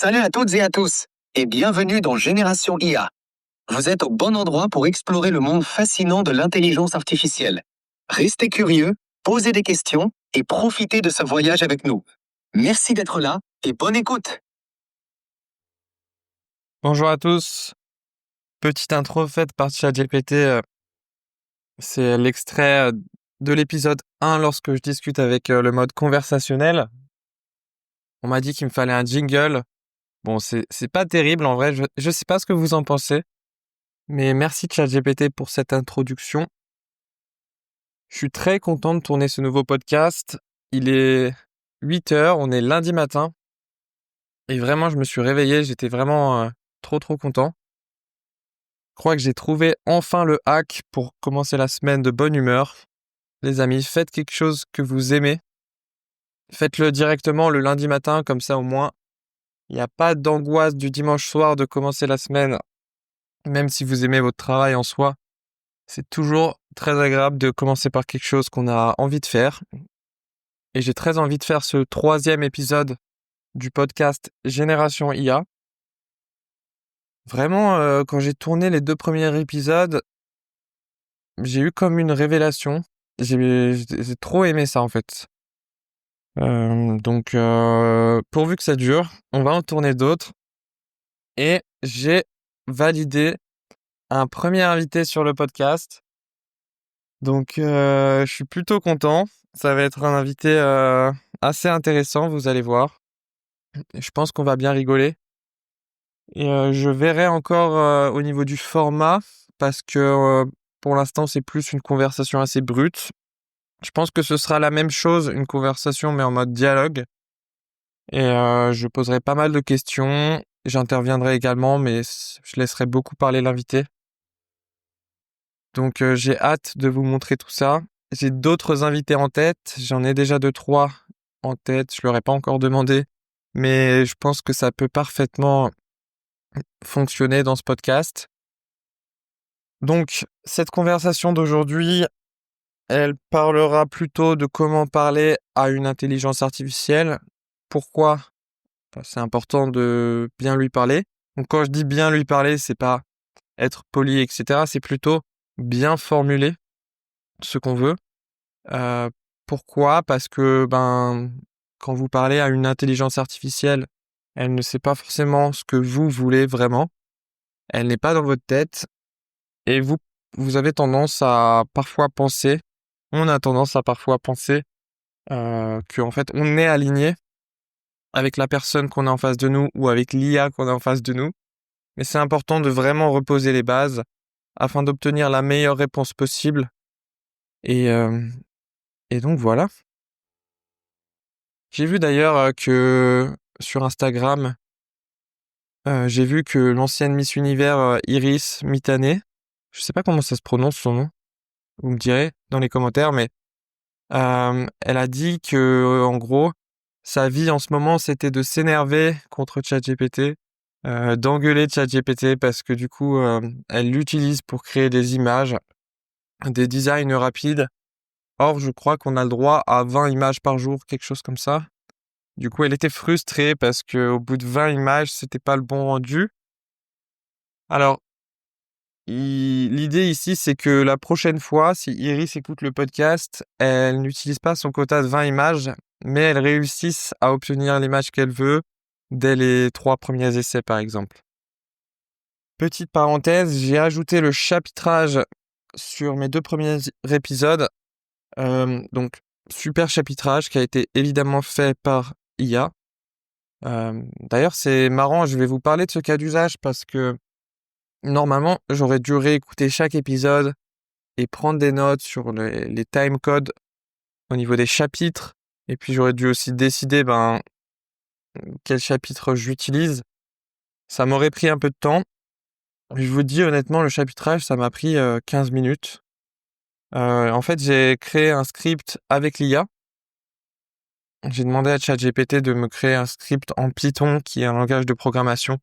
Salut à toutes et à tous, et bienvenue dans Génération IA. Vous êtes au bon endroit pour explorer le monde fascinant de l'intelligence artificielle. Restez curieux, posez des questions et profitez de ce voyage avec nous. Merci d'être là et bonne écoute. Bonjour à tous. Petite intro faite par ChatGPT. C'est l'extrait de l'épisode 1 lorsque je discute avec le mode conversationnel. On m'a dit qu'il me fallait un jingle. Bon, c'est pas terrible en vrai. Je sais pas ce que vous en pensez. Mais merci ChatGPT pour cette introduction. Je suis très content de tourner ce nouveau podcast. Il est 8h, on est lundi matin. Et vraiment, je me suis réveillé. J'étais vraiment trop content. Je crois que j'ai trouvé enfin le hack pour commencer la semaine de bonne humeur. Les amis, faites quelque chose que vous aimez. Faites-le directement le lundi matin, comme ça au moins, il n'y a pas d'angoisse du dimanche soir de commencer la semaine. Même si vous aimez votre travail en soi, c'est toujours très agréable de commencer par quelque chose qu'on a envie de faire. Et j'ai très envie de faire ce 3e épisode du podcast Génération IA. Vraiment, quand j'ai tourné les 2 premiers épisodes, j'ai eu comme une révélation. J'ai trop aimé ça en fait. Donc, pourvu que ça dure, on va en tourner d'autres. Et j'ai validé un premier invité sur le podcast. Donc, je suis plutôt content. Ça va être un invité assez intéressant, vous allez voir. Je pense qu'on va bien rigoler. Et je verrai encore au niveau du format, parce que pour l'instant, c'est plus une conversation assez brute. Je pense que ce sera la même chose, une conversation, mais en mode dialogue. Et je poserai pas mal de questions. J'interviendrai également, mais je laisserai beaucoup parler l'invité. Donc j'ai hâte de vous montrer tout ça. J'ai d'autres invités en tête. J'en ai déjà 2-3 en tête. Je leur ai pas encore demandé, mais je pense que ça peut parfaitement fonctionner dans ce podcast. Donc cette conversation d'aujourd'hui, elle parlera plutôt de comment parler à une intelligence artificielle. Pourquoi c'est important de bien lui parler. Donc quand je dis bien lui parler, c'est pas être poli, etc. C'est plutôt bien formuler ce qu'on veut. Euh, Pourquoi? Parce que quand vous parlez à une intelligence artificielle, elle ne sait pas forcément ce que vous voulez vraiment. Elle n'est pas dans votre tête. Et vous avez tendance à parfois penser, on a tendance à parfois penser qu'en fait on est aligné avec la personne qu'on a en face de nous ou avec l'IA qu'on a en face de nous. Mais c'est important de vraiment reposer les bases afin d'obtenir la meilleure réponse possible. Et, euh, et donc voilà. J'ai vu d'ailleurs que sur Instagram, j'ai vu que l'ancienne Miss Univers Iris Mitane, je sais pas comment ça se prononce son nom, vous me direz dans les commentaires, mais elle a dit que en gros, sa vie en ce moment, c'était de s'énerver contre ChatGPT, d'engueuler ChatGPT parce que du coup, elle l'utilise pour créer des images, des designs rapides. Or, je crois qu'on a le droit à 20 images par jour, quelque chose comme ça. Du coup, elle était frustrée parce que au bout de 20 images, c'était pas le bon rendu. Alors, l'idée ici, c'est que la prochaine fois, si Iris écoute le podcast, elle n'utilise pas son quota de 20 images, mais elle réussisse à obtenir l'image qu'elle veut dès les 3 premiers essais, par exemple. Petite parenthèse, j'ai ajouté le chapitrage sur mes 2 premiers épisodes. Donc, super chapitrage qui a été évidemment fait par IA. D'ailleurs, c'est marrant, je vais vous parler de ce cas d'usage parce que normalement, j'aurais dû réécouter chaque épisode et prendre des notes sur les timecodes au niveau des chapitres. Et puis, j'aurais dû aussi décider quel chapitre j'utilise. Ça m'aurait pris un peu de temps. Je vous dis honnêtement, le chapitrage, ça m'a pris 15 minutes. En fait, j'ai créé un script avec l'IA. J'ai demandé à ChatGPT de me créer un script en Python, qui est un langage de programmation,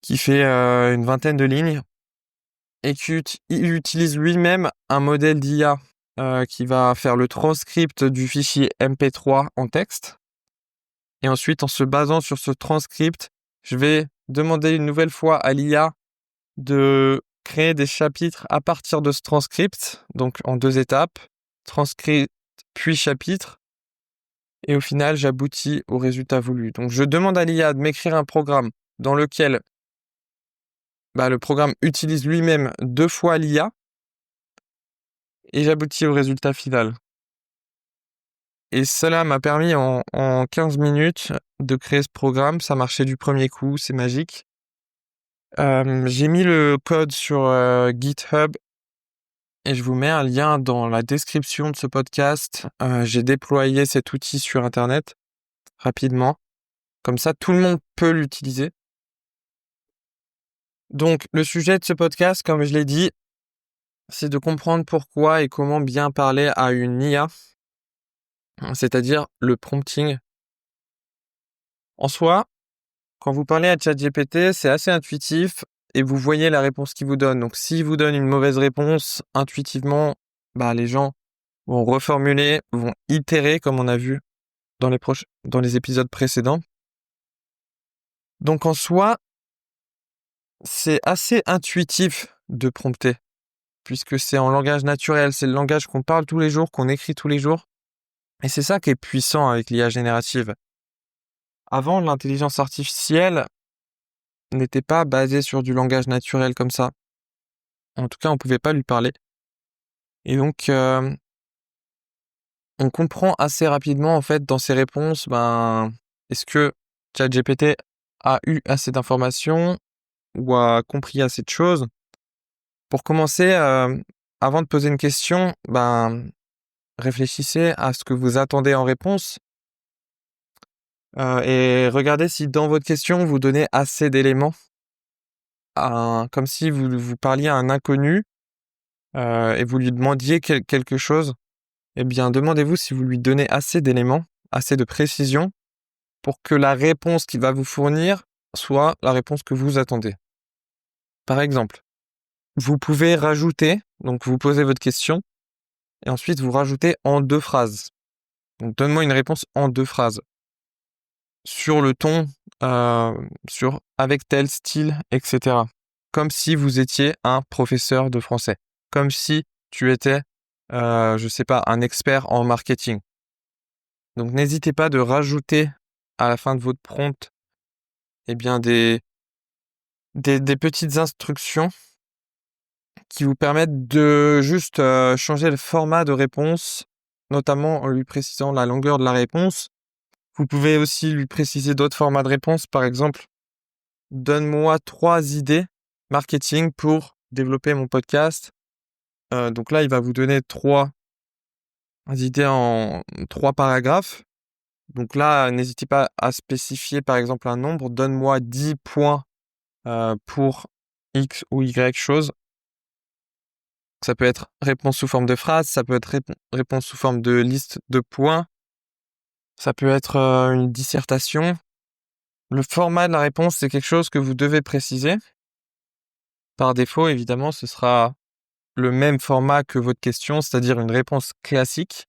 qui fait une vingtaine de lignes, et il utilise lui-même un modèle d'IA qui va faire le transcript du fichier MP3 en texte. Et ensuite, en se basant sur ce transcript, je vais demander une nouvelle fois à l'IA de créer des chapitres à partir de ce transcript, donc en 2 étapes, transcript puis chapitre, et au final, j'aboutis au résultat voulu. Donc je demande à l'IA de m'écrire un programme dans lequel le programme utilise lui-même 2 fois l'IA et j'aboutis au résultat final. Et cela m'a permis en 15 minutes de créer ce programme. Ça marchait du premier coup, c'est magique. J'ai mis le code sur GitHub et je vous mets un lien dans la description de ce podcast. J'ai déployé cet outil sur Internet rapidement. Comme ça, tout le monde peut l'utiliser. Donc, le sujet de ce podcast, comme je l'ai dit, c'est de comprendre pourquoi et comment bien parler à une IA, c'est-à-dire le prompting. En soi, quand vous parlez à ChatGPT, c'est assez intuitif et vous voyez la réponse qu'il vous donne. Donc, s'il vous donne une mauvaise réponse, intuitivement, les gens vont reformuler, vont itérer, comme on a vu dans les épisodes précédents. Donc, en soi, c'est assez intuitif de prompter, puisque c'est en langage naturel, c'est le langage qu'on parle tous les jours, qu'on écrit tous les jours. Et c'est ça qui est puissant avec l'IA générative. Avant, l'intelligence artificielle n'était pas basée sur du langage naturel comme ça. En tout cas, on ne pouvait pas lui parler. Et donc, on comprend assez rapidement, en fait, dans ses réponses, est-ce que ChatGPT a eu assez d'informations ou a compris assez de choses? Pour commencer, avant de poser une question, réfléchissez à ce que vous attendez en réponse. Et regardez si dans votre question, vous donnez assez d'éléments, comme si vous parliez à un inconnu, et vous lui demandiez quelque chose. Eh bien, demandez-vous si vous lui donnez assez d'éléments, assez de précision, pour que la réponse qu'il va vous fournir soit la réponse que vous attendez. Par exemple, vous pouvez rajouter, donc vous posez votre question, et ensuite vous rajoutez en 2 phrases. Donc, donne-moi une réponse en 2 phrases. Sur le ton, avec tel style, etc. Comme si vous étiez un professeur de français. Comme si tu étais, un expert en marketing. Donc n'hésitez pas de rajouter à la fin de votre prompt, des petites instructions qui vous permettent de juste changer le format de réponse, notamment en lui précisant la longueur de la réponse. Vous pouvez aussi lui préciser d'autres formats de réponse, par exemple, donne-moi 3 idées marketing pour développer mon podcast. Donc là, il va vous donner 3 idées en 3 paragraphes. Donc là, n'hésitez pas à spécifier par exemple un nombre. Donne-moi 10 points pour X ou Y chose. Ça peut être réponse sous forme de phrase, ça peut être réponse sous forme de liste de points, ça peut être une dissertation. Le format de la réponse, c'est quelque chose que vous devez préciser. Par défaut, évidemment, ce sera le même format que votre question, c'est-à-dire une réponse classique.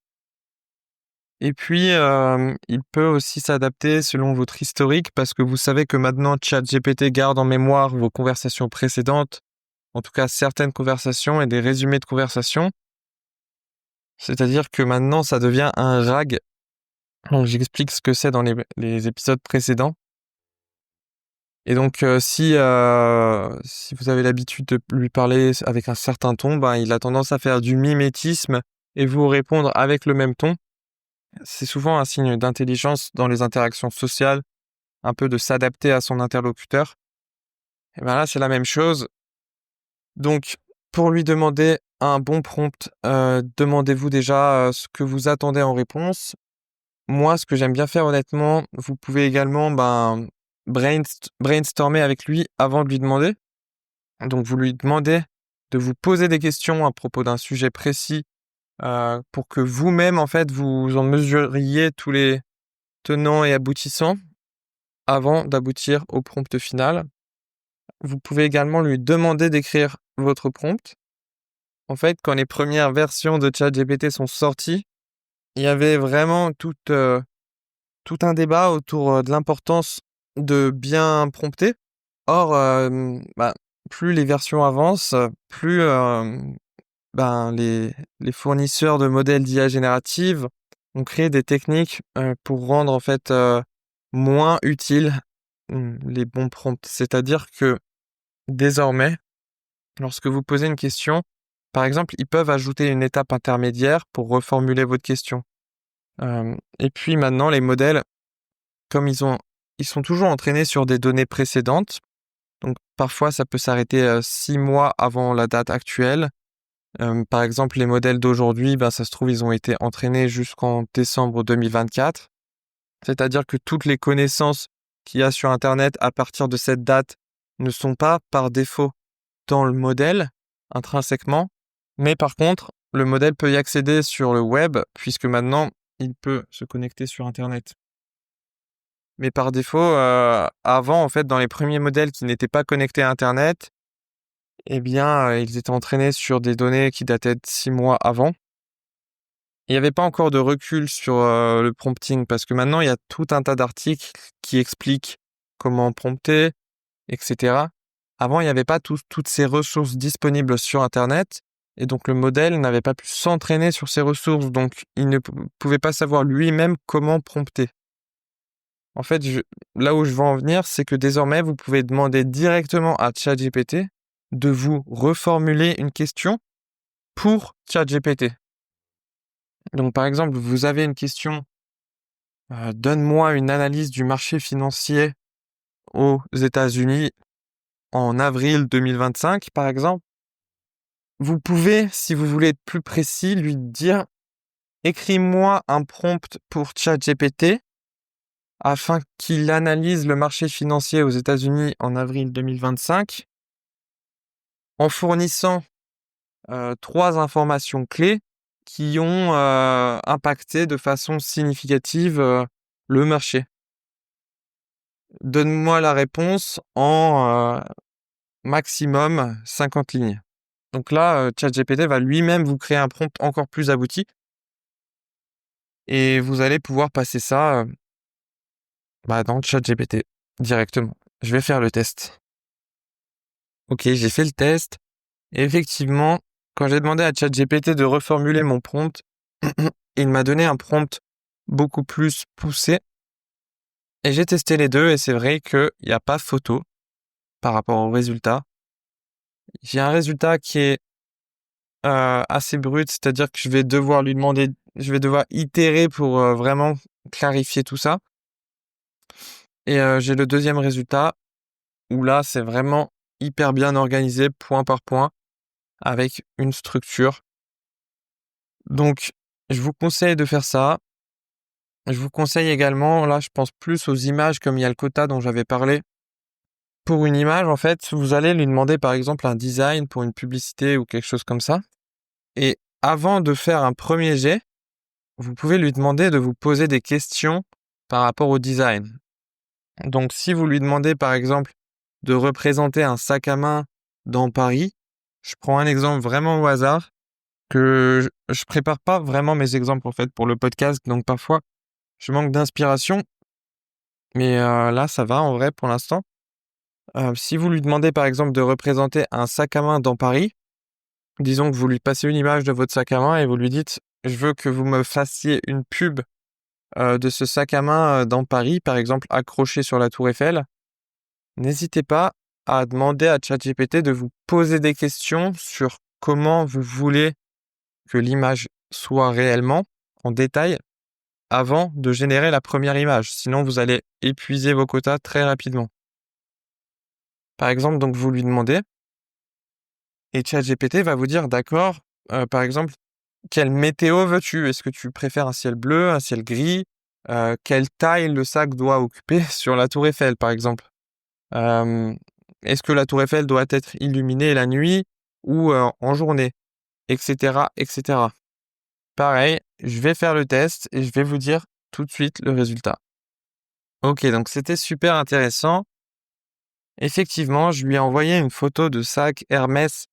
Et puis, il peut aussi s'adapter selon votre historique parce que vous savez que maintenant, ChatGPT garde en mémoire vos conversations précédentes, en tout cas certaines conversations et des résumés de conversations. C'est-à-dire que maintenant, ça devient un RAG. Donc, j'explique ce que c'est dans les épisodes précédents. Et donc, si vous avez l'habitude de lui parler avec un certain ton, il a tendance à faire du mimétisme et vous répondre avec le même ton. C'est souvent un signe d'intelligence dans les interactions sociales, un peu de s'adapter à son interlocuteur. Et là, c'est la même chose. Donc, pour lui demander un bon prompt, demandez-vous déjà ce que vous attendez en réponse. Moi, ce que j'aime bien faire honnêtement, vous pouvez également brainstormer avec lui avant de lui demander. Donc, vous lui demandez de vous poser des questions à propos d'un sujet précis pour que vous-même, en fait, vous en mesuriez tous les tenants et aboutissants avant d'aboutir au prompt final. Vous pouvez également lui demander d'écrire votre prompt. En fait, quand les premières versions de ChatGPT sont sorties, il y avait vraiment toute tout un débat autour de l'importance de bien prompter. Or, plus les versions avancent, plus les fournisseurs de modèles d'IA générative ont créé des techniques pour rendre en fait moins utiles les bons prompts. C'est-à-dire que désormais, lorsque vous posez une question, par exemple, ils peuvent ajouter une étape intermédiaire pour reformuler votre question. Et puis maintenant, les modèles, comme ils sont toujours entraînés sur des données précédentes, donc parfois ça peut s'arrêter 6 mois avant la date actuelle. Par exemple, les modèles d'aujourd'hui, ça se trouve, ils ont été entraînés jusqu'en décembre 2024. C'est-à-dire que toutes les connaissances qu'il y a sur Internet à partir de cette date ne sont pas par défaut dans le modèle intrinsèquement, mais par contre, le modèle peut y accéder sur le web puisque maintenant, il peut se connecter sur Internet. Mais par défaut, avant, en fait, dans les premiers modèles qui n'étaient pas connectés à Internet, ils étaient entraînés sur des données qui dataient de 6 mois avant. Il n'y avait pas encore de recul sur le prompting parce que maintenant, il y a tout un tas d'articles qui expliquent comment prompter, etc. Avant, il n'y avait pas toutes ces ressources disponibles sur Internet et donc le modèle n'avait pas pu s'entraîner sur ces ressources, donc il ne pouvait pas savoir lui-même comment prompter. En fait, là où je veux en venir, c'est que désormais, vous pouvez demander directement à ChatGPT de vous reformuler une question pour ChatGPT. Donc, par exemple, vous avez une question, donne-moi une analyse du marché financier aux États-Unis en avril 2025, par exemple. Vous pouvez, si vous voulez être plus précis, lui dire, écris-moi un prompt pour ChatGPT afin qu'il analyse le marché financier aux États-Unis en avril 2025 en fournissant 3 informations clés qui ont impacté de façon significative le marché. Donne-moi la réponse en maximum 50 lignes. Donc là, ChatGPT va lui-même vous créer un prompt encore plus abouti et vous allez pouvoir passer ça dans ChatGPT directement. Je vais faire le test. Ok, j'ai fait le test. Et effectivement, quand j'ai demandé à ChatGPT de reformuler mon prompt, il m'a donné un prompt beaucoup plus poussé. Et j'ai testé les deux et c'est vrai qu'il n'y a pas photo par rapport au résultat. J'ai un résultat qui est assez brut, c'est-à-dire que je vais devoir itérer pour vraiment clarifier tout ça. Et j'ai le deuxième résultat où là, c'est vraiment hyper bien organisé, point par point, avec une structure. Donc, je vous conseille de faire ça. Je vous conseille également, là, je pense plus aux images comme il y a le quota dont j'avais parlé. Pour une image, en fait, vous allez lui demander par exemple un design pour une publicité ou quelque chose comme ça. Et avant de faire un premier jet, vous pouvez lui demander de vous poser des questions par rapport au design. Donc, si vous lui demandez par exemple de représenter un sac à main dans Paris, je prends un exemple vraiment au hasard que je prépare pas vraiment mes exemples en fait pour le podcast, donc parfois je manque d'inspiration, mais là ça va en vrai pour l'instant. Si vous lui demandez par exemple de représenter un sac à main dans Paris, disons que vous lui passez une image de votre sac à main et vous lui dites je veux que vous me fassiez une pub de ce sac à main dans Paris, par exemple accroché sur la Tour Eiffel. N'hésitez pas à demander à ChatGPT de vous poser des questions sur comment vous voulez que l'image soit réellement en détail avant de générer la première image. Sinon, vous allez épuiser vos quotas très rapidement. Par exemple, donc vous lui demandez et ChatGPT va vous dire d'accord, par exemple, quelle météo veux-tu? Est-ce que tu préfères un ciel bleu, un ciel gris? Quelle taille le sac doit occuper sur la Tour Eiffel, par exemple? Est-ce que la Tour Eiffel doit être illuminée la nuit ou en journée? Etc., etc. Pareil, je vais faire le test et je vais vous dire tout de suite le résultat. Ok, donc c'était super intéressant. Effectivement, je lui ai envoyé une photo de sac Hermès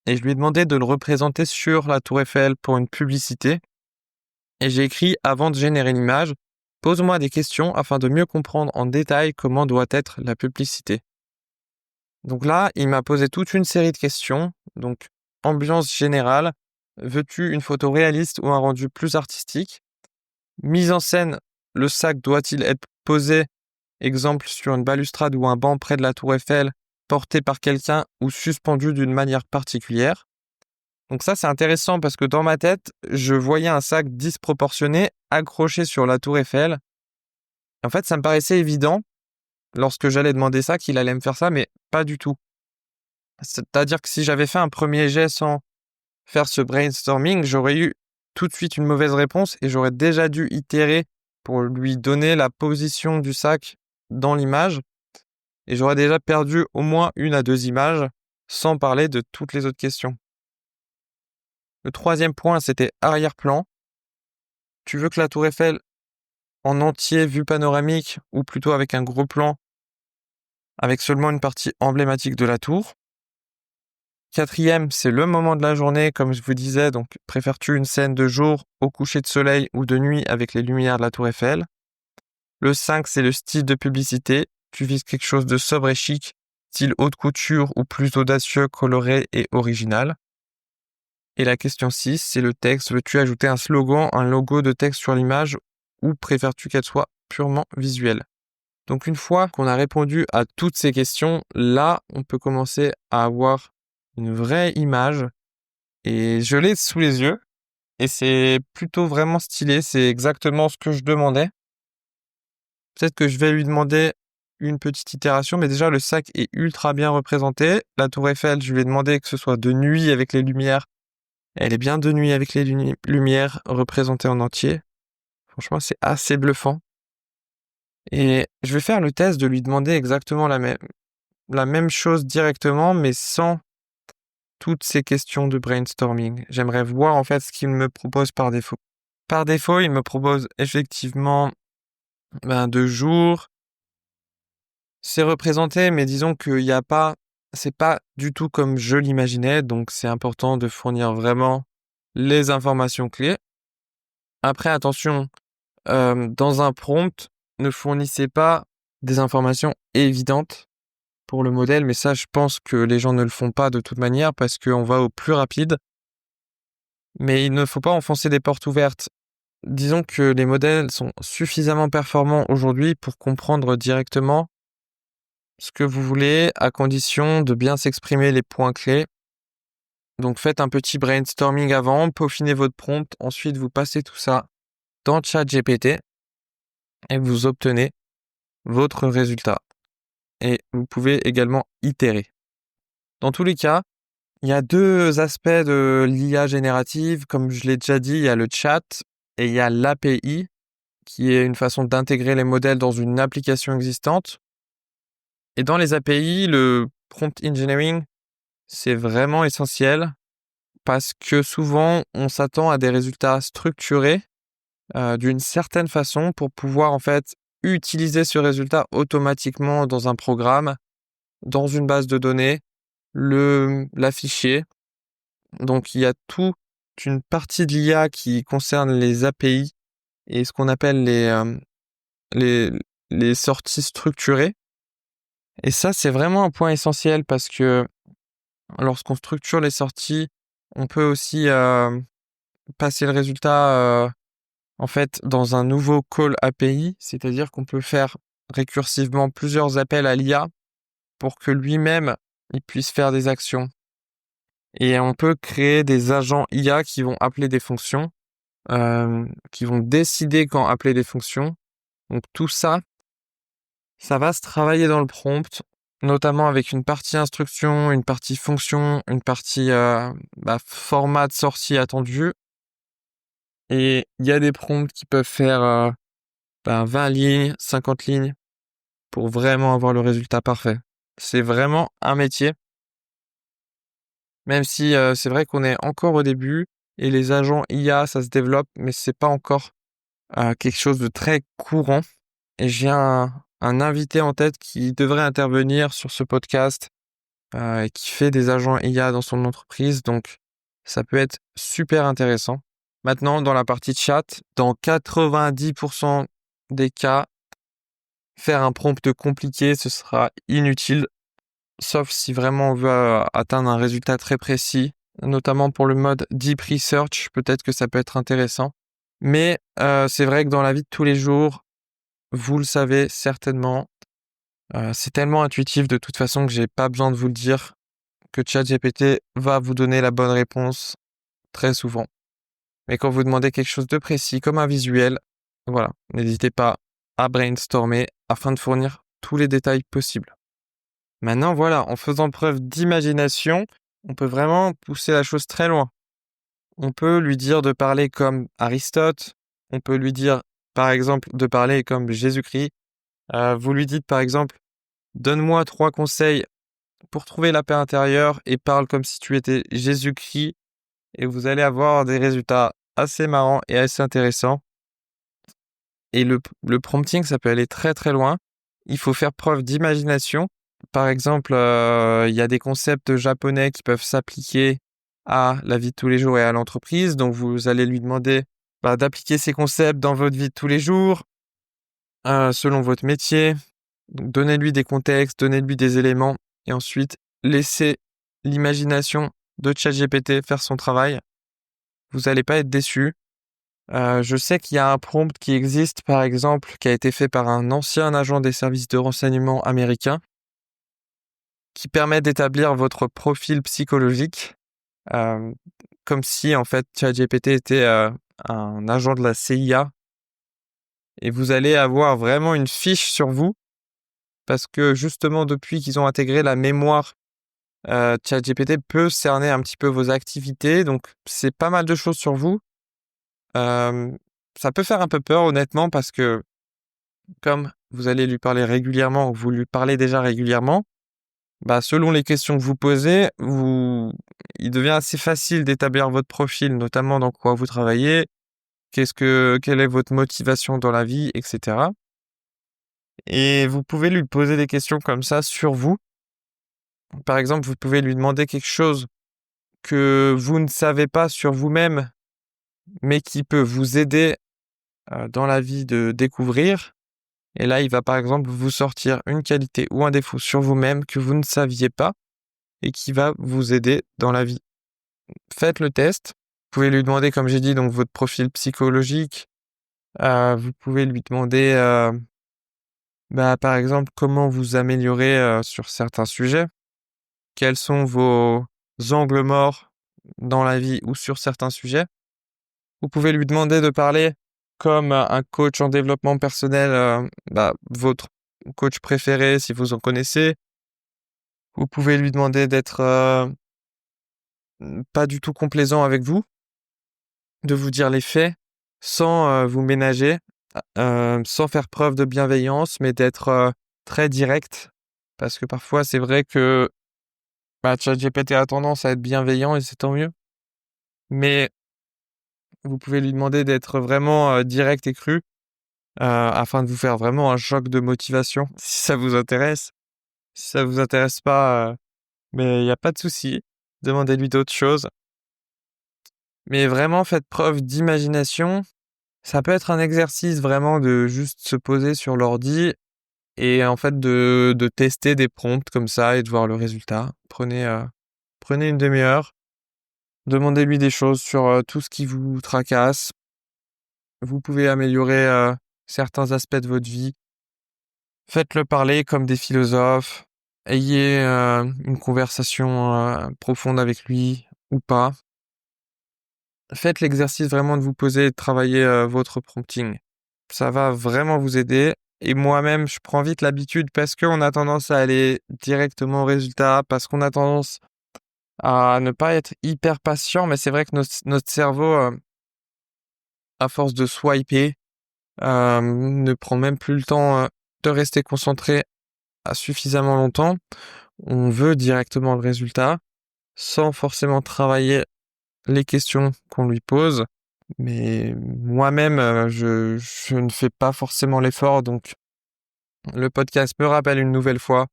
et je lui ai demandé de le représenter sur la Tour Eiffel pour une publicité. Et j'ai écrit avant de générer l'image, Pose-moi des questions afin de mieux comprendre en détail comment doit être la publicité. Donc là, il m'a posé toute une série de questions. Donc, ambiance générale. Veux-tu une photo réaliste ou un rendu plus artistique? Mise en scène, le sac doit-il être posé, exemple sur une balustrade ou un banc près de la tour Eiffel, porté par quelqu'un ou suspendu d'une manière particulière? Donc ça, c'est intéressant parce que dans ma tête, je voyais un sac disproportionné accroché sur la tour Eiffel. En fait, ça me paraissait évident lorsque j'allais demander ça qu'il allait me faire ça, mais pas du tout. C'est-à-dire que si j'avais fait un premier jet sans faire ce brainstorming, j'aurais eu tout de suite une mauvaise réponse et j'aurais déjà dû itérer pour lui donner la position du sac dans l'image et j'aurais déjà perdu au moins 1 à 2 images sans parler de toutes les autres questions. Le troisième point, c'était arrière-plan. Tu veux que la tour Eiffel en entier vue panoramique ou plutôt avec un gros plan avec seulement une partie emblématique de la tour? Quatrième, c'est le moment de la journée, comme je vous disais, donc préfères-tu une scène de jour au coucher de soleil ou de nuit avec les lumières de la tour Eiffel? Le 5, c'est le style de publicité. Tu vises quelque chose de sobre et chic, style haute couture ou plus audacieux, coloré et original. Et la question 6, c'est le texte. Veux-tu ajouter un slogan, un logo de texte sur l'image ou préfères-tu qu'elle soit purement visuelle? Donc une fois qu'on a répondu à toutes ces questions, là, on peut commencer à avoir une vraie image et je l'ai sous les yeux et c'est plutôt vraiment stylé, c'est exactement ce que je demandais. Peut-être que je vais lui demander une petite itération, mais déjà le sac est ultra bien représenté. La tour Eiffel, je lui ai demandé que ce soit de nuit avec les lumières. Elle est bien de nuit avec les lumières représentées en entier. Franchement, c'est assez bluffant. Et je vais faire le test de lui demander exactement la même chose directement, mais sans toutes ces questions de brainstorming. J'aimerais voir en fait ce qu'il me propose par défaut. Par défaut, il me propose effectivement de jour. C'est représenté, mais disons qu'il y a pas, c'est pas du tout comme je l'imaginais, donc c'est important de fournir vraiment les informations clés. Après, attention, dans un prompt, ne fournissez pas des informations évidentes pour le modèle, mais ça, je pense que les gens ne le font pas de toute manière parce qu'on va au plus rapide. Mais il ne faut pas enfoncer des portes ouvertes. Disons que les modèles sont suffisamment performants aujourd'hui pour comprendre directement ce que vous voulez à condition de bien s'exprimer les points clés. Donc faites un petit brainstorming avant, peaufinez votre prompt, ensuite vous passez tout ça dans ChatGPT et vous obtenez votre résultat. Et vous pouvez également itérer. Dans tous les cas, il y a 2 aspects de l'IA générative. Comme je l'ai déjà dit, il y a le chat et il y a l'API, qui est une façon d'intégrer les modèles dans une application existante. Et dans les API, le prompt engineering, c'est vraiment essentiel parce que souvent, on s'attend à des résultats structurés d'une certaine façon pour pouvoir en fait utiliser ce résultat automatiquement dans un programme, dans une base de données, l'afficher. Donc il y a toute une partie de l'IA qui concerne les API et ce qu'on appelle les, les sorties structurées. Et ça, c'est vraiment un point essentiel parce que lorsqu'on structure les sorties, on peut aussi passer le résultat en fait dans un nouveau call API, c'est-à-dire qu'on peut faire récursivement plusieurs appels à l'IA pour que lui-même il puisse faire des actions. Et on peut créer des agents IA qui vont appeler des fonctions, qui vont décider quand appeler des fonctions. Donc tout ça, ça va se travailler dans le prompt, notamment avec une partie instruction, une partie fonction, une partie format de sortie attendu. Et il y a des prompts qui peuvent faire 20 lignes, 50 lignes pour vraiment avoir le résultat parfait. C'est vraiment un métier. Même si c'est vrai qu'on est encore au début et les agents IA, ça se développe, mais c'est pas encore quelque chose de très courant. Et j'ai un invité en tête qui devrait intervenir sur ce podcast et qui fait des agents IA dans son entreprise. Donc, ça peut être super intéressant. Maintenant, dans la partie chat, dans 90% des cas, faire un prompt compliqué, ce sera inutile, sauf si vraiment on veut atteindre un résultat très précis, notamment pour le mode Deep Research, peut-être que ça peut être intéressant. Mais c'est vrai que dans la vie de tous les jours, vous le savez certainement, c'est tellement intuitif de toute façon que j'ai pas besoin de vous le dire, que ChatGPT va vous donner la bonne réponse très souvent. Mais quand vous demandez quelque chose de précis, comme un visuel, voilà, n'hésitez pas à brainstormer afin de fournir tous les détails possibles. Maintenant, voilà, en faisant preuve d'imagination, on peut vraiment pousser la chose très loin. On peut lui dire de parler comme Aristote, on peut lui dire, par exemple, de parler comme Jésus-Christ. Vous lui dites, par exemple, donne-moi 3 conseils pour trouver la paix intérieure et parle comme si tu étais Jésus-Christ et vous allez avoir des résultats assez marrants et assez intéressants. Et le prompting, ça peut aller très très loin. Il faut faire preuve d'imagination. Par exemple, il y a des concepts japonais qui peuvent s'appliquer à la vie de tous les jours et à l'entreprise. Donc, vous allez lui demander d'appliquer ces concepts dans votre vie de tous les jours, selon votre métier. Donc, donnez-lui des contextes, donnez-lui des éléments et ensuite, laissez l'imagination de ChatGPT faire son travail. Vous n'allez pas être déçus. Je sais qu'il y a un prompt qui existe, par exemple, qui a été fait par un ancien agent des services de renseignement américains, qui permet d'établir votre profil psychologique, euh, comme si en fait ChatGPT était un agent de la CIA, et vous allez avoir vraiment une fiche sur vous, parce que justement depuis qu'ils ont intégré la mémoire, ChatGPT peut cerner un petit peu vos activités, donc c'est pas mal de choses sur vous. Euh, Ça peut faire un peu peur honnêtement parce que comme vous allez lui parler régulièrement ou vous lui parlez déjà régulièrement, selon les questions que vous posez, il devient assez facile d'établir votre profil, notamment dans quoi vous travaillez, quelle est votre motivation dans la vie, etc. Et vous pouvez lui poser des questions comme ça sur vous. Par exemple, vous pouvez lui demander quelque chose que vous ne savez pas sur vous-même, mais qui peut vous aider dans la vie de découvrir. Et là, il va par exemple vous sortir une qualité ou un défaut sur vous-même que vous ne saviez pas et qui va vous aider dans la vie. Faites le test. Vous pouvez lui demander, comme j'ai dit, donc votre profil psychologique. Vous pouvez lui demander, par exemple, comment vous améliorez sur certains sujets. Quels sont vos angles morts dans la vie ou sur certains sujets. Vous pouvez lui demander de parler comme un coach en développement personnel, votre coach préféré si vous en connaissez. Vous pouvez lui demander d'être pas du tout complaisant avec vous, de vous dire les faits sans vous ménager, sans faire preuve de bienveillance, mais d'être très direct. Parce que parfois, c'est vrai que ChatGPT a tendance à être bienveillant et c'est tant mieux. Mais vous pouvez lui demander d'être vraiment direct et cru afin de vous faire vraiment un choc de motivation si ça vous intéresse. Si ça vous intéresse pas, mais il n'y a pas de souci. Demandez-lui d'autres choses. Mais vraiment, faites preuve d'imagination. Ça peut être un exercice vraiment de juste se poser sur l'ordi et en fait de tester des prompts comme ça et de voir le résultat. Prenez une demi-heure, demandez-lui des choses sur tout ce qui vous tracasse. Vous pouvez améliorer certains aspects de votre vie. Faites-le parler comme des philosophes. Ayez une conversation profonde avec lui ou pas. Faites l'exercice vraiment de vous poser et de travailler votre prompting. Ça va vraiment vous aider. Et moi-même, je prends vite l'habitude parce qu'on a tendance à aller directement au résultat, parce qu'on a tendance à ne pas être hyper patient. Mais c'est vrai que notre cerveau, à force de swiper, ne prend même plus le temps de rester concentré à suffisamment longtemps. On veut directement le résultat sans forcément travailler les questions qu'on lui pose. Mais moi-même, je ne fais pas forcément l'effort, donc le podcast me rappelle une nouvelle fois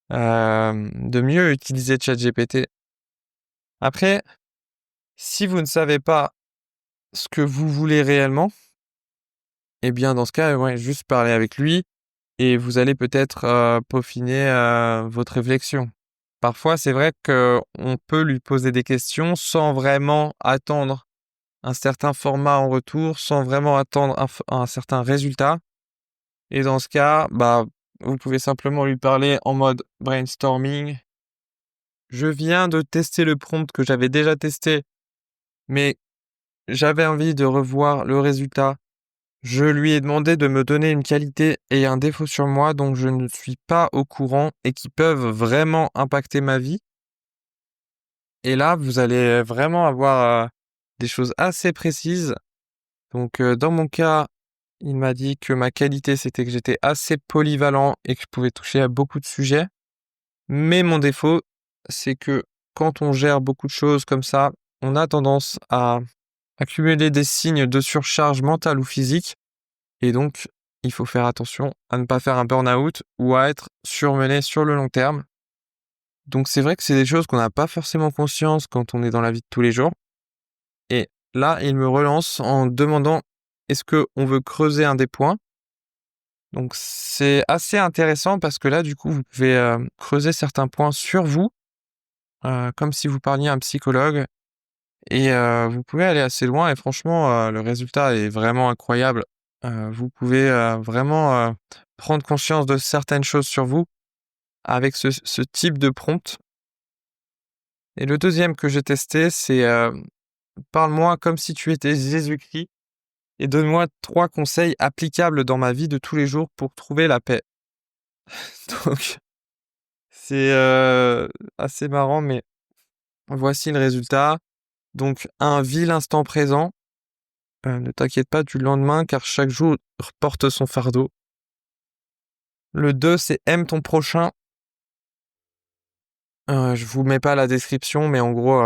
de mieux utiliser ChatGPT. Après, si vous ne savez pas ce que vous voulez réellement, eh bien dans ce cas, ouais, juste parler avec lui et vous allez peut-être peaufiner votre réflexion. Parfois, c'est vrai qu'on peut lui poser des questions sans vraiment attendre un certain format en retour, sans vraiment attendre un certain résultat. Et dans ce cas, vous pouvez simplement lui parler en mode brainstorming. Je viens de tester le prompt que j'avais déjà testé, mais j'avais envie de revoir le résultat. Je lui ai demandé de me donner une qualité et un défaut sur moi dont je ne suis pas au courant et qui peuvent vraiment impacter ma vie. Et là, vous allez vraiment avoir des choses assez précises. Donc, dans mon cas, il m'a dit que ma qualité, c'était que j'étais assez polyvalent et que je pouvais toucher à beaucoup de sujets. Mais mon défaut, c'est que quand on gère beaucoup de choses comme ça, on a tendance à accumuler des signes de surcharge mentale ou physique. Et donc, il faut faire attention à ne pas faire un burn-out ou à être surmené sur le long terme. Donc, c'est vrai que c'est des choses qu'on n'a pas forcément conscience quand on est dans la vie de tous les jours. Et là, il me relance en demandant est-ce qu'on veut creuser un des points. Donc, c'est assez intéressant parce que là, du coup, vous pouvez creuser certains points sur vous, comme si vous parliez à un psychologue. Et vous pouvez aller assez loin et franchement, le résultat est vraiment incroyable. Vous pouvez vraiment prendre conscience de certaines choses sur vous avec ce type de prompt. Et le deuxième que j'ai testé, c'est parle-moi comme si tu étais Jésus-Christ et donne-moi 3 conseils applicables dans ma vie de tous les jours pour trouver la paix. Donc, c'est assez marrant, mais voici le résultat. Donc, vis l'instant présent. Ne t'inquiète pas du lendemain, car chaque jour porte son fardeau. Le 2, c'est aime ton prochain. Je vous mets pas la description, mais en gros,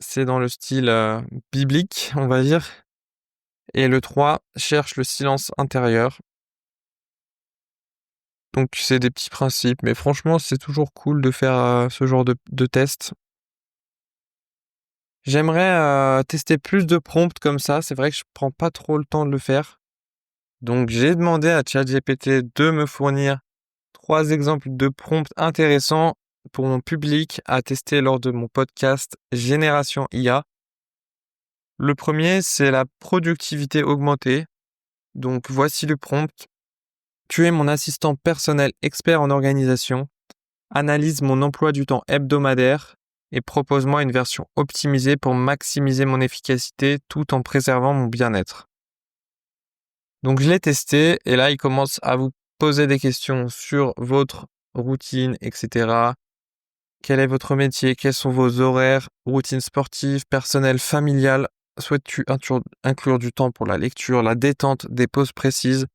c'est dans le style biblique, on va dire. Et le 3, cherche le silence intérieur. Donc c'est des petits principes, mais franchement, c'est toujours cool de faire ce genre de test. J'aimerais tester plus de prompts comme ça. C'est vrai que je prends pas trop le temps de le faire. Donc j'ai demandé à ChatGPT de me fournir 3 exemples de prompts intéressants pour mon public à tester lors de mon podcast Génération IA. Le premier, c'est la productivité augmentée. Donc voici le prompt. Tu es mon assistant personnel expert en organisation. Analyse mon emploi du temps hebdomadaire et propose-moi une version optimisée pour maximiser mon efficacité tout en préservant mon bien-être. Donc je l'ai testé et là il commence à vous poser des questions sur votre routine, etc. Quel est votre métier? Quels sont vos horaires? Routine sportive, personnelle, familiale? Souhaites-tu inclure du temps pour la lecture, la détente, des pauses précises?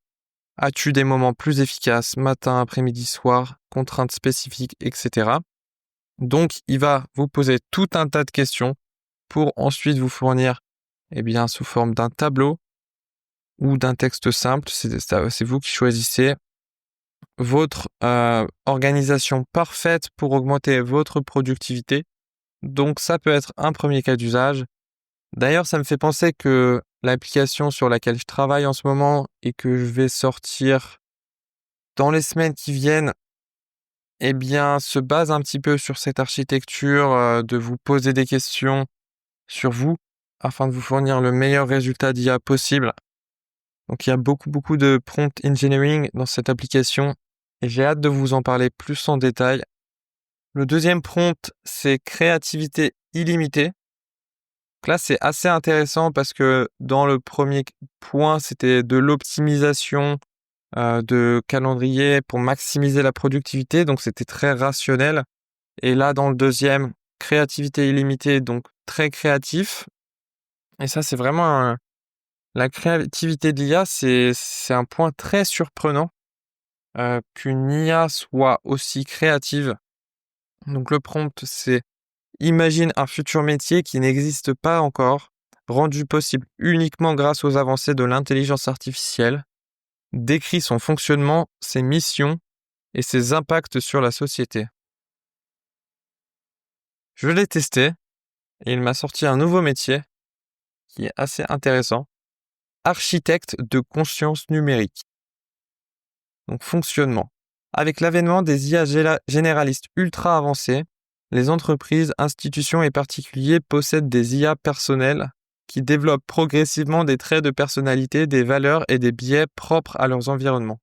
As-tu des moments plus efficaces, matin, après-midi, soir, contraintes spécifiques, etc. Donc, il va vous poser tout un tas de questions pour ensuite vous fournir, sous forme d'un tableau ou d'un texte simple, c'est vous qui choisissez votre organisation parfaite pour augmenter votre productivité. Donc ça peut être un premier cas d'usage. D'ailleurs, ça me fait penser que l'application sur laquelle je travaille en ce moment et que je vais sortir dans les semaines qui viennent, se base un petit peu sur cette architecture de vous poser des questions sur vous afin de vous fournir le meilleur résultat d'IA possible. Donc il y a beaucoup, beaucoup de prompt engineering dans cette application et j'ai hâte de vous en parler plus en détail. Le deuxième prompt, c'est créativité illimitée. Donc là, c'est assez intéressant parce que dans le premier point, c'était de l'optimisation de calendrier pour maximiser la productivité. Donc, c'était très rationnel. Et là, dans le deuxième, créativité illimitée, donc très créatif. Et ça, c'est vraiment la créativité de l'IA, c'est un point très surprenant qu'une IA soit aussi créative. Donc, le prompt, c'est imagine un futur métier qui n'existe pas encore, rendu possible uniquement grâce aux avancées de l'intelligence artificielle, décrit son fonctionnement, ses missions et ses impacts sur la société. Je l'ai testé et il m'a sorti un nouveau métier qui est assez intéressant. architecte de conscience numérique. Donc fonctionnement. Avec l'avènement des IA généralistes ultra avancées, les entreprises, institutions et particuliers possèdent des IA personnelles qui développent progressivement des traits de personnalité, des valeurs et des biais propres à leurs environnements.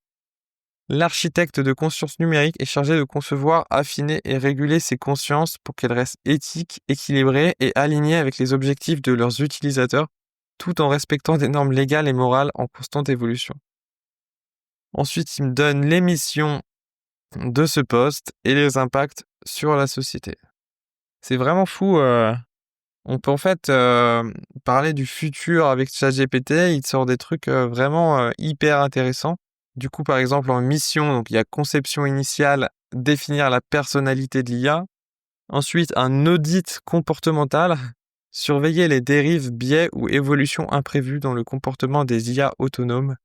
L'architecte de conscience numérique est chargé de concevoir, affiner et réguler ces consciences pour qu'elles restent éthiques, équilibrées et alignées avec les objectifs de leurs utilisateurs, tout en respectant des normes légales et morales en constante évolution. Ensuite, il me donne les missions de ce poste et les impacts sur la société. C'est vraiment fou. On peut en fait parler du futur avec ChatGPT. Il te sort des trucs vraiment hyper intéressants. Du coup, par exemple, en mission, donc il y a conception initiale, définir la personnalité de l'IA. Ensuite, un audit comportemental, surveiller les dérives, biais ou évolutions imprévues dans le comportement des IA autonomes.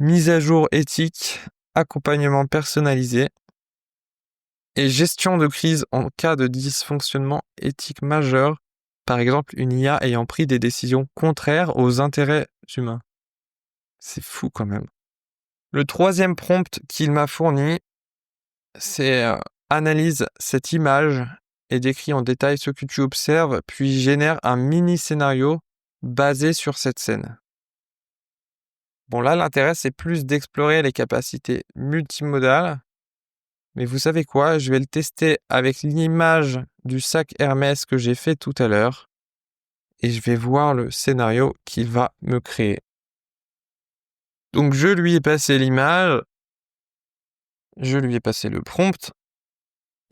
Mise à jour éthique, accompagnement personnalisé et gestion de crise en cas de dysfonctionnement éthique majeur, par exemple une IA ayant pris des décisions contraires aux intérêts humains. C'est fou quand même. Le troisième prompt qu'il m'a fourni, c'est analyse cette image et décrit en détail ce que tu observes, puis génère un mini-scénario basé sur cette scène. Bon, là, l'intérêt, c'est plus d'explorer les capacités multimodales. Mais vous savez quoi? Je vais le tester avec l'image du sac Hermès que j'ai fait tout à l'heure. Et je vais voir le scénario qu'il va me créer. Donc, je lui ai passé l'image. Je lui ai passé le prompt.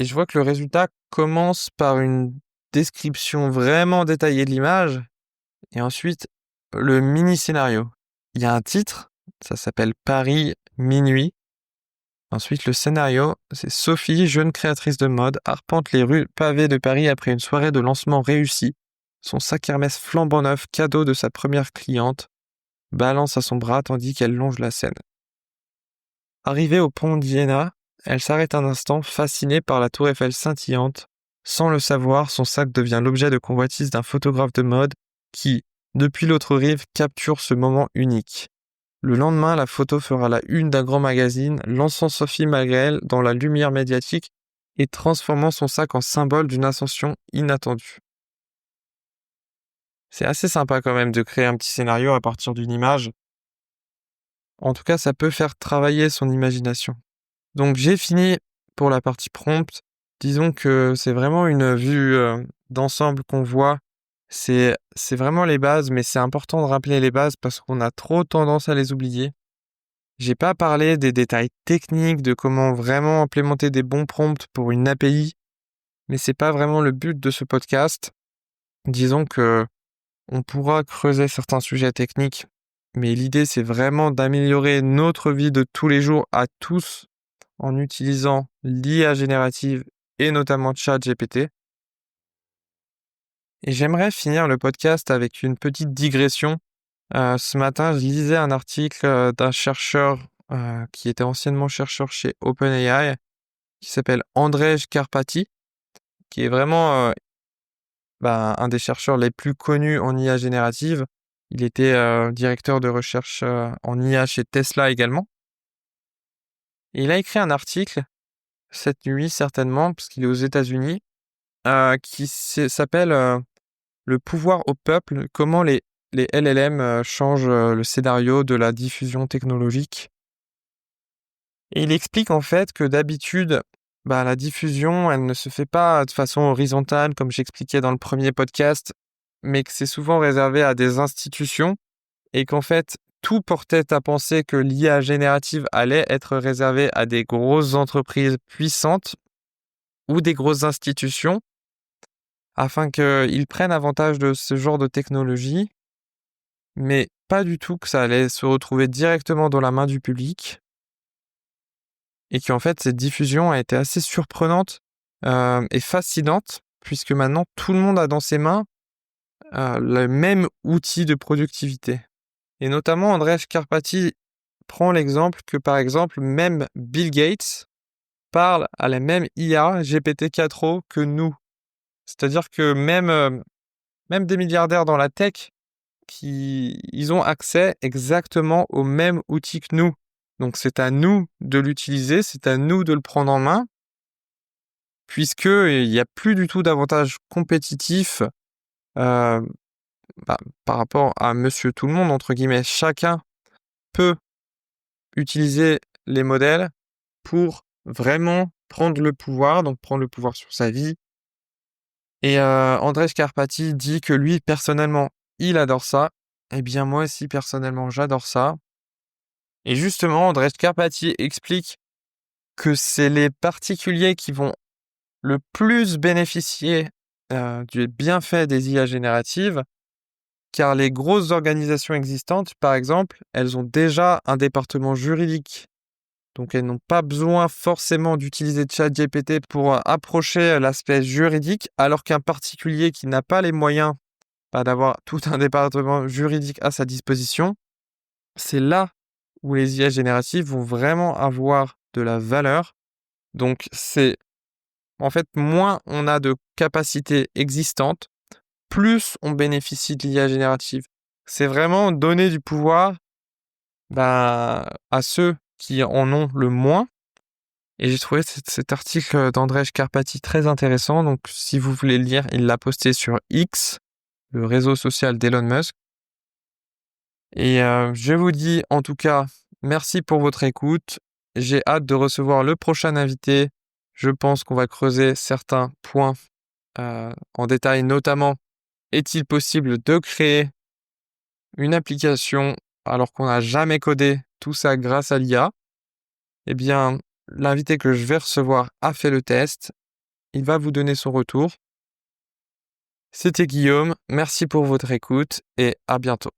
Et je vois que le résultat commence par une description vraiment détaillée de l'image. Et ensuite, le mini-scénario. Il y a un titre, ça s'appelle Paris minuit. Ensuite, le scénario, c'est Sophie, jeune créatrice de mode, arpente les rues pavées de Paris après une soirée de lancement réussie. Son sac Hermès flambant neuf, cadeau de sa première cliente, balance à son bras tandis qu'elle longe la Seine. Arrivée au pont d'Iéna, elle s'arrête un instant, fascinée par la tour Eiffel scintillante. Sans le savoir, son sac devient l'objet de convoitise d'un photographe de mode qui, depuis l'autre rive, capture ce moment unique. Le lendemain, la photo fera la une d'un grand magazine, lançant Sophie malgré elle dans la lumière médiatique et transformant son sac en symbole d'une ascension inattendue. C'est assez sympa quand même de créer un petit scénario à partir d'une image. En tout cas, ça peut faire travailler son imagination. Donc j'ai fini pour la partie prompt. Disons que c'est vraiment une vue d'ensemble qu'on voit. C'est vraiment les bases, mais c'est important de rappeler les bases parce qu'on a trop tendance à les oublier. J'ai pas parlé des détails techniques de comment vraiment implémenter des bons prompts pour une API, mais c'est pas vraiment le but de ce podcast. Disons que on pourra creuser certains sujets techniques, mais l'idée c'est vraiment d'améliorer notre vie de tous les jours à tous en utilisant l'IA générative et notamment ChatGPT. Et j'aimerais finir le podcast avec une petite digression. Ce matin, je lisais un article d'un chercheur qui était anciennement chercheur chez OpenAI, qui s'appelle Andrej Karpathy, qui est vraiment un des chercheurs les plus connus en IA générative. Il était directeur de recherche en IA chez Tesla également. Et il a écrit un article, cette nuit certainement, parce qu'il est aux États-Unis, qui s'appelle Le pouvoir au peuple, comment les LLM changent le scénario de la diffusion technologique. Et il explique en fait que d'habitude, la diffusion, elle ne se fait pas de façon horizontale, comme j'expliquais dans le premier podcast, mais que c'est souvent réservé à des institutions et qu'en fait, tout portait à penser que l'IA générative allait être réservée à des grosses entreprises puissantes ou des grosses institutions afin qu'ils prennent avantage de ce genre de technologie, mais pas du tout que ça allait se retrouver directement dans la main du public. Et qu'en fait, cette diffusion a été assez surprenante et fascinante, puisque maintenant, tout le monde a dans ses mains le même outil de productivité. Et notamment, Andrej Karpathy prend l'exemple que, par exemple, même Bill Gates parle à la même IA GPT-4o que nous. C'est-à-dire que même des milliardaires dans la tech ils ont accès exactement au même outil que nous. Donc c'est à nous de l'utiliser, c'est à nous de le prendre en main, puisque il n'y a plus du tout d'avantage compétitif euh, par rapport à Monsieur Tout le Monde, entre guillemets. Chacun peut utiliser les modèles pour vraiment prendre le pouvoir, donc prendre le pouvoir sur sa vie. Et Andrej Karpathy dit que lui, personnellement, il adore ça. Eh bien, moi aussi, personnellement, j'adore ça. Et justement, Andrej Karpathy explique que c'est les particuliers qui vont le plus bénéficier du bienfait des IA génératives, car les grosses organisations existantes, par exemple, elles ont déjà un département juridique. Donc, elles n'ont pas besoin forcément d'utiliser ChatGPT pour approcher l'aspect juridique, alors qu'un particulier qui n'a pas les moyens d'avoir tout un département juridique à sa disposition, c'est là où les IA génératives vont vraiment avoir de la valeur. Donc, c'est en fait, moins on a de capacités existantes, plus on bénéficie de l'IA générative. C'est vraiment donner du pouvoir à ceux qui en ont le moins. Et j'ai trouvé cet article d'Andrej Karpathy très intéressant. Donc, si vous voulez le lire, il l'a posté sur X, le réseau social d'Elon Musk. Et je vous dis en tout cas, merci pour votre écoute. J'ai hâte de recevoir le prochain invité. Je pense qu'on va creuser certains points en détail, notamment, est-il possible de créer une application alors qu'on n'a jamais codé tout ça grâce à l'IA? Eh bien, l'invité que je vais recevoir a fait le test. Il va vous donner son retour. C'était Guillaume. Merci pour votre écoute et à bientôt.